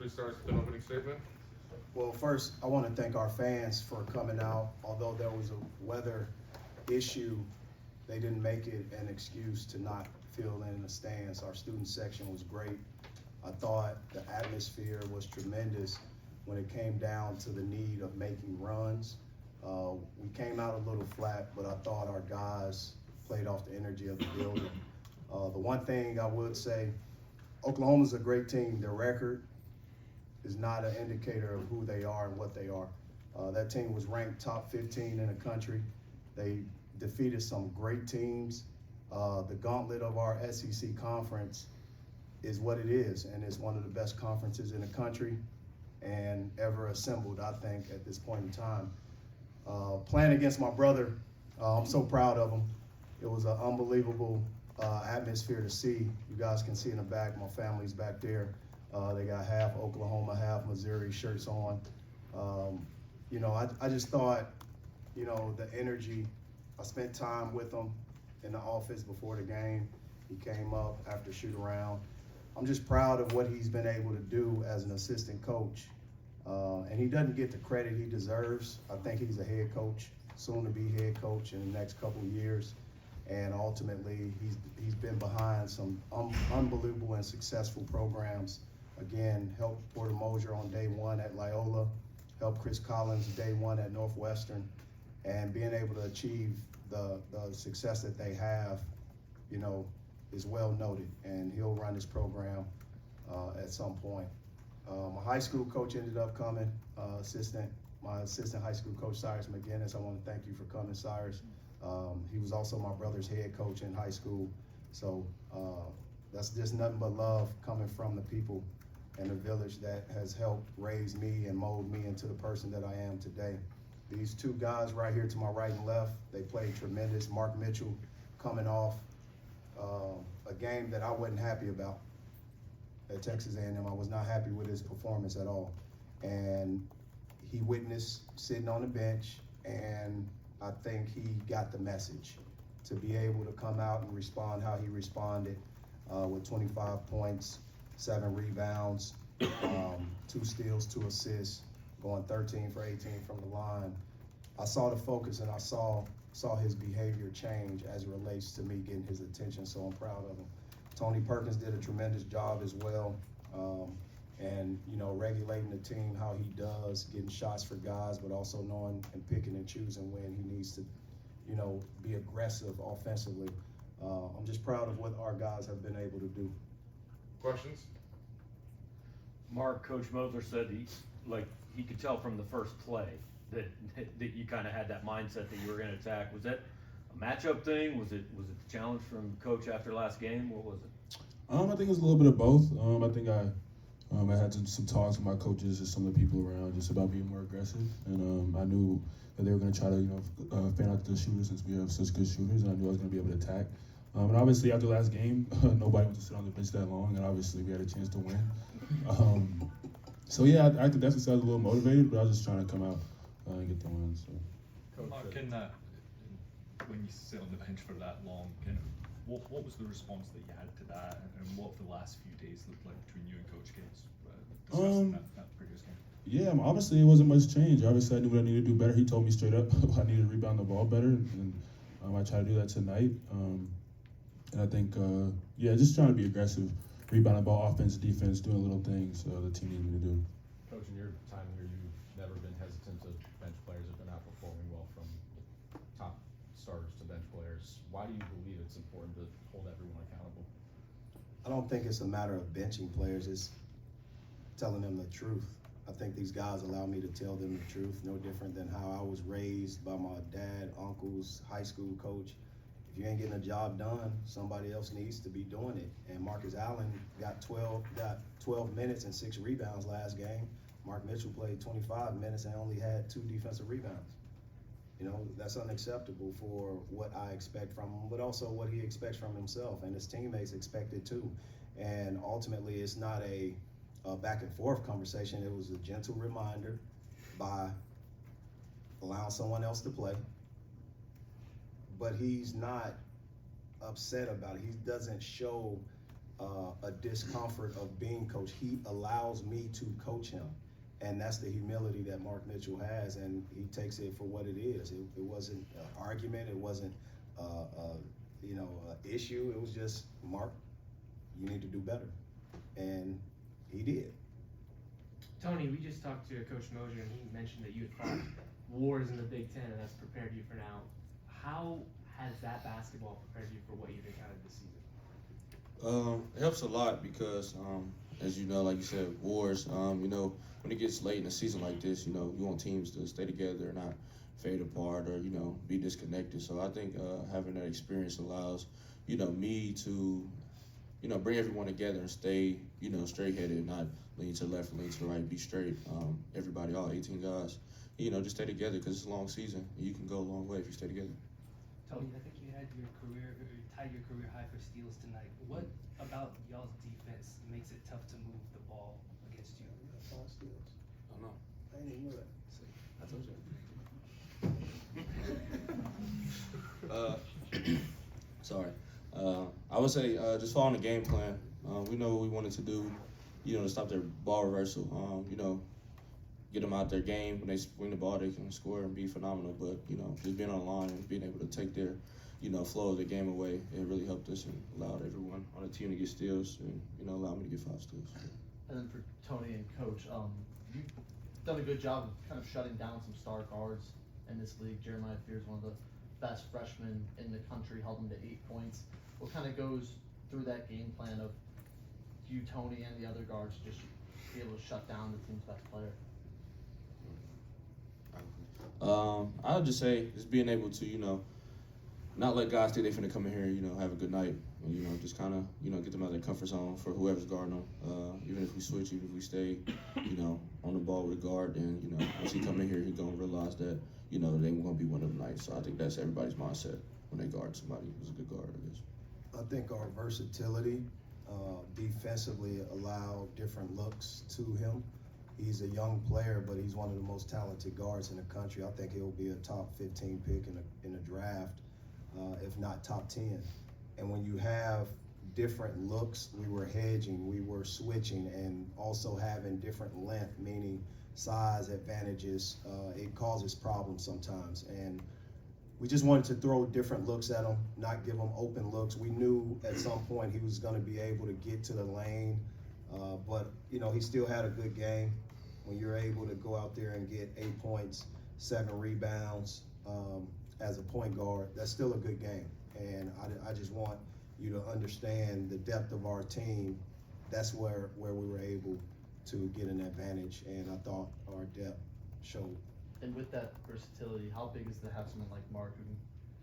please start with an opening statement. Well, first, I want to thank our fans for coming out. Although there was a weather issue, they didn't make it an excuse to not fill in the stands. Our student section was great. I thought the atmosphere was tremendous when it came down to the need of making runs. We came out a little flat, but I thought our guys played off the energy of the building. The one thing I would say, Oklahoma's a great team. Their record is not an indicator of who they are and what they are. That team was ranked top 15 in the country. They defeated some great teams. The gauntlet of our SEC conference is what it is, and it's one of the best conferences in the country and ever assembled, I think, at this point in time. Playing against my brother, I'm so proud of him. It was an unbelievable atmosphere to see. You guys can see in the back, my family's back there. They got half Oklahoma, half Missouri shirts on. You know, I just thought, you know, the energy, I spent time with him in the office before the game. He came up after shoot around. I'm just proud of what he's been able to do as an assistant coach. And he doesn't get the credit he deserves. I think he's a head coach, soon to be head coach in the next couple of years. And ultimately, he's been behind some unbelievable and successful programs. Again, helped Porter Mosier on day one at Loyola, helped Chris Collins day one at Northwestern, and being able to achieve the success that they have, you know, is well noted, and he'll run this program at some point. My high school coach ended up coming, my assistant high school coach, Cyrus McGinnis. I want to thank you for coming, Cyrus. He was also my brother's head coach in high school. So that's just nothing but love coming from the people and the village that has helped raise me and mold me into the person that I am today. These two guys right here to my right and left, they played tremendous. Mark Mitchell coming off a game that I wasn't happy about at Texas A&M. I was not happy with his performance at all. And he witnessed sitting on the bench, and I think he got the message to be able to come out and respond how he responded with 25 points, 7 rebounds, 2 steals, 2 assists, going 13 for 18 from the line. I saw the focus, and I saw his behavior change as it relates to me getting his attention, so I'm proud of him. Tony Perkins did a tremendous job as well, and, you know, regulating the team how he does, getting shots for guys, but also knowing and picking and choosing when he needs to, you know, be aggressive offensively. I'm just proud of what our guys have been able to do. Questions? Mark, Coach Moser said he could tell from the first play that you kind of had that mindset that you were going to attack. Was that a matchup thing? Was it the challenge from Coach after last game? What was it? I think it was a little bit of both. I think I had some talks with my coaches and some of the people around just about being more aggressive, and I knew that they were going to try to, you know, fan out the shooters since we have such good shooters, and I knew I was going to be able to attack. And obviously after last game, nobody went to sit on the bench that long, and obviously we had a chance to win. So yeah, I could definitely say I was a little motivated, but I was just trying to come out and get the win. So. Mark, when you sit on the bench for that long, what was the response that you had to that, and what the last few days looked like between you and Coach Gibbs discussing that previous game? Yeah, obviously it wasn't much change. Obviously I knew what I needed to do better. He told me straight up I needed to rebound the ball better, and I tried to do that tonight. And I think, just trying to be aggressive, rebound the ball, offense, defense, doing little things the team needed me to do. Coach, in your time here, you've never been hesitant to bench players that have been outperforming well, from top starters to bench players. Why do you believe it's important to hold everyone accountable? I don't think it's a matter of benching players, it's telling them the truth. I think these guys allow me to tell them the truth, no different than how I was raised by my dad, uncles, high school coach. If you ain't getting a job done, somebody else needs to be doing it. And Marcus Allen got 12 minutes and 6 rebounds last game. Mark Mitchell played 25 minutes and only had 2 defensive rebounds. You know, that's unacceptable for what I expect from him, but also what he expects from himself, and his teammates expect it too. And ultimately, it's not a back and forth conversation. It was a gentle reminder by allowing someone else to play. But he's not upset about it. He doesn't show a discomfort of being coached. He allows me to coach him. And that's the humility that Mark Mitchell has, and he takes it for what it is. It wasn't an argument. It wasn't, issue. It was just, Mark, you need to do better. And he did. Tony, we just talked to Coach Mosier, and he mentioned that you had fought wars in the Big Ten, and that's prepared you for now. How has that basketball prepared you for what you've encountered this season? It helps a lot because, as you know, like you said, wars, when it gets late in a season like this, you want teams to stay together and not fade apart or, be disconnected. So I think having that experience allows, me to, bring everyone together and stay, straight-headed, not lean to the left and lean to the right, be straight. Everybody, all 18 guys, just stay together because it's a long season. And you can go a long way if you stay together. Tony, I think you had tied your career high for steals tonight. What about y'all's defense makes it tough to move the ball against you? 5 steals. I don't know. I didn't even know that. I told you. Sorry. I would say just following the game plan. We know what we wanted to do, to stop their ball reversal. Get them out their game. When they win the ball, they can score and be phenomenal. But, just being on the line and being able to take their, flow of the game away, it really helped us and allowed everyone on the team to get steals and, allowed me to get 5 steals. And then for Tony and Coach, you've done a good job of kind of shutting down some star guards in this league. Jeremiah Fears, one of the best freshmen in the country, held him to 8 points. What kind of goes through that game plan of you, Tony, and the other guards just be able to shut down the team's best player? I would just say just being able to, not let guys think they're finna come in here, have a good night. And, just kind of, get them out of their comfort zone for whoever's guarding them. Even if we switch, even if we stay, on the ball with a guard, then, once he come in here, he's going to realize that, they ain't going to be one of them nights. So I think that's everybody's mindset when they guard somebody who's a good guard, I guess. I think our versatility defensively allowed different looks to him. He's a young player, but he's one of the most talented guards in the country. I think he'll be a top 15 pick in the draft, if not top 10. And when you have different looks, we were hedging, we were switching, and also having different length, meaning size advantages, it causes problems sometimes. And we just wanted to throw different looks at him, not give him open looks. We knew at some point he was going to be able to get to the lane, but he still had a good game. When you're able to go out there and get 8 points, 7 rebounds as a point guard, that's still a good game. And I just want you to understand the depth of our team. That's where we were able to get an advantage, and I thought our depth showed. And with that versatility, how big is to have someone like Mark who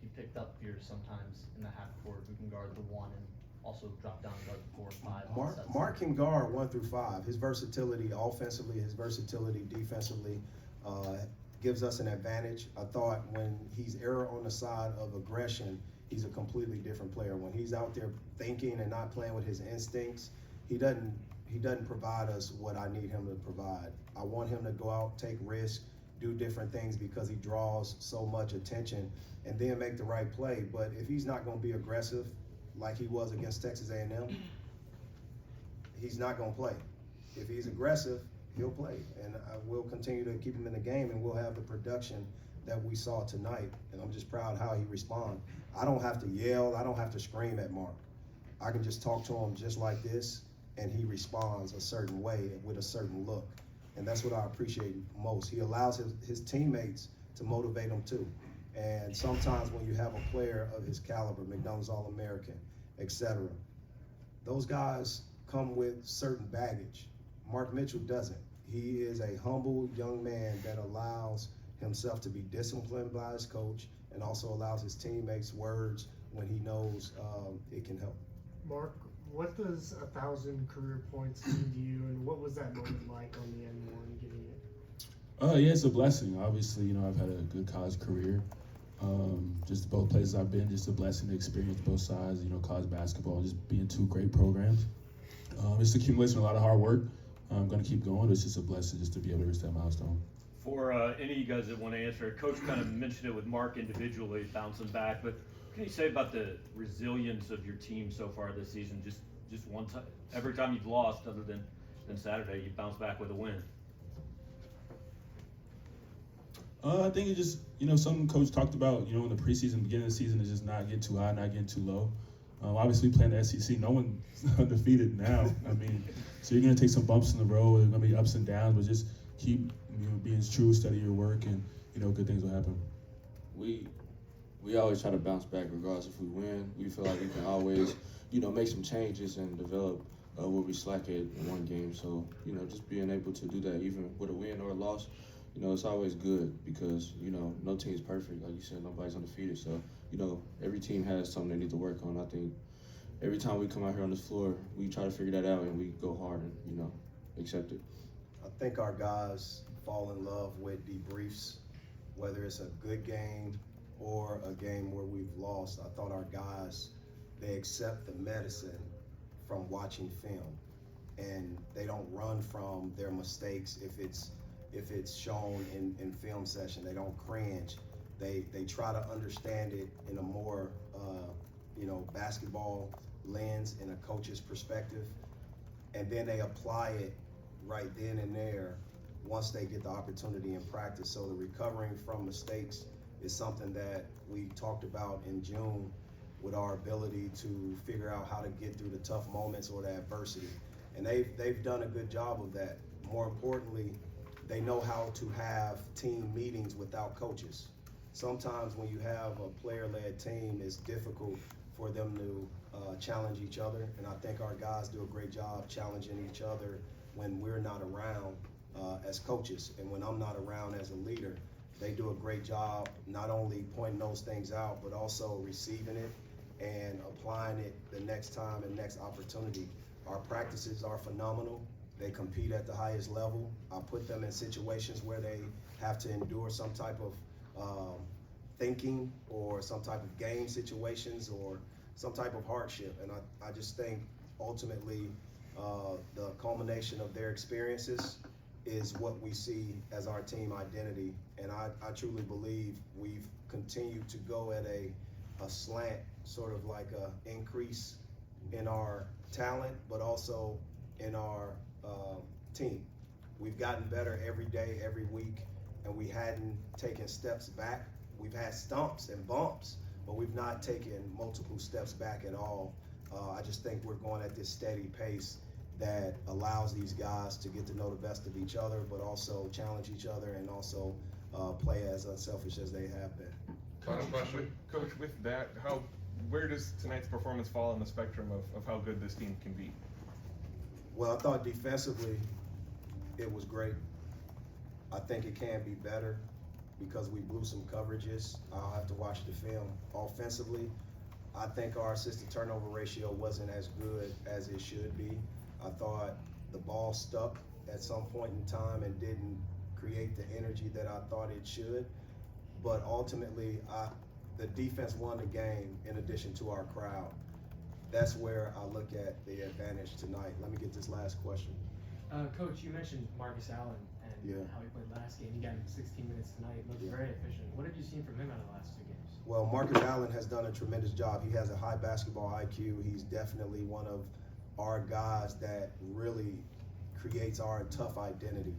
he picked up here sometimes in the half court, who can guard the 1 and also drop down and guard the 4 and 5? Mark can guard 1 through 5. His versatility offensively, his versatility defensively gives us an advantage. I thought when he's error on the side of aggression, he's a completely different player. When he's out there thinking and not playing with his instincts, he doesn't provide us what I need him to provide. I want him to go out, take risks, do different things because he draws so much attention, and then make the right play. But if he's not going to be aggressive like he was against Texas A&M, he's not going to play. If he's aggressive, he'll play, and we'll continue to keep him in the game, and we'll have the production that we saw tonight. And I'm just proud how he responded. I don't have to yell, I don't have to scream at Mark. I can just talk to him just like this, and he responds a certain way with a certain look. And that's what I appreciate most. He allows his teammates to motivate him too. And sometimes when you have a player of his caliber, McDonald's All-American, etc., those guys come with certain baggage. Mark Mitchell doesn't. He is a humble young man that allows himself to be disciplined by his coach and also allows his teammates words when he knows it can help. Mark, what does 1,000 career points mean to you, and what was that moment like on the N1 getting it? Yeah, it's a blessing. Obviously, I've had a good college career. Just both places I've been, just a blessing to experience both sides, college basketball, just being 2 great programs. It's accumulation of a lot of hard work. I'm going to keep going. It's just a blessing just to be able to reach that milestone. For any of you guys that want to answer, Coach kind of mentioned it with Mark individually bouncing back, but what can you say about the resilience of your team so far this season? Just just one time, every time you've lost, other than Saturday, you bounce back with a win. I think it just, some coach talked about, in the preseason, beginning of the season, is just not getting too high, not getting too low. Obviously, playing the SEC, no one's undefeated now. I mean, so you're going to take some bumps in the road. There's going to be ups and downs, but just keep being true, study your work, and, good things will happen. We always try to bounce back regardless if we win. We feel like we can always, make some changes and develop where we slack at in one game. So, just being able to do that even with a win or a loss, it's always good because, no team's perfect. Like you said, nobody's undefeated. So, every team has something they need to work on. I think every time we come out here on this floor, we try to figure that out and we go hard and, accept it. I think our guys fall in love with debriefs, whether it's a good game or a game where we've lost. I thought our guys, they accept the medicine from watching film, and they don't run from their mistakes if it's shown in film session. They don't cringe. They try to understand it in a more basketball lens, in a coach's perspective, and then they apply it right then and there once they get the opportunity in practice. So the recovering from mistakes is something that we talked about in June, with our ability to figure out how to get through the tough moments or the adversity. And they've done a good job of that. More importantly, they know how to have team meetings without coaches. Sometimes when you have a player-led team, it's difficult for them to challenge each other. And I think our guys do a great job challenging each other when we're not around as coaches. And when I'm not around as a leader, they do a great job not only pointing those things out, but also receiving it and applying it the next time and next opportunity. Our practices are phenomenal. They compete at the highest level. I put them in situations where they have to endure some type of thinking or some type of game situations or some type of hardship. And I just think ultimately the culmination of their experiences is what we see as our team identity. And I truly believe we've continued to go at a slant, sort of like a increase in our talent, but also in our team. We've gotten better every day, every week, and we hadn't taken steps back. We've had stumps and bumps, but we've not taken multiple steps back at all. I just think we're going at this steady pace that allows these guys to get to know the best of each other, but also challenge each other and also play as unselfish as they have been. Final question. Coach, with that, where does tonight's performance fall on the spectrum of how good this team can be? Well, I thought defensively it was great. I think it can be better because we blew some coverages. I'll have to watch the film. Offensively, I think our assist to turnover ratio wasn't as good as it should be. I thought the ball stuck at some point in time and didn't create the energy that I thought it should. But ultimately, the defense won the game in addition to our crowd. That's where I look at the advantage tonight. Let me get this last question. Coach, you mentioned Marcus Allen and how he played last game. You got him 16 minutes tonight. Looked very efficient. What have you seen from him out of the last two games? Well, Marcus Allen has done a tremendous job. He has a high basketball IQ. He's definitely one of our guys that really creates our tough identity.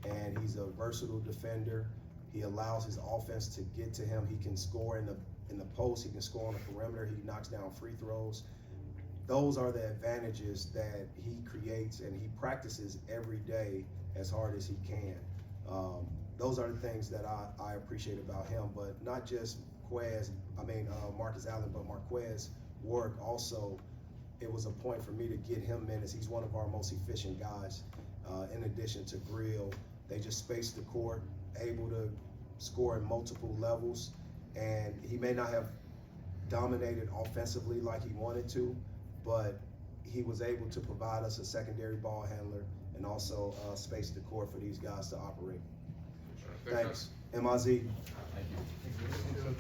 And he's a versatile defender. He allows his offense to get to him. He can score in the post. He can score on the perimeter. He knocks down free throws. Those are the advantages that he creates, and he practices every day as hard as he can. Those are the things that I appreciate about him, but not just Marcus Allen, but Marquez work also. It was a point for me to get him minutes. He's one of our most efficient guys. In addition to Grill, they just space the court, able to score at multiple levels, and he may not have dominated offensively like he wanted to, but he was able to provide us a secondary ball handler and also space the court for these guys to operate. Thanks. Thanks. MIZ. Thank you.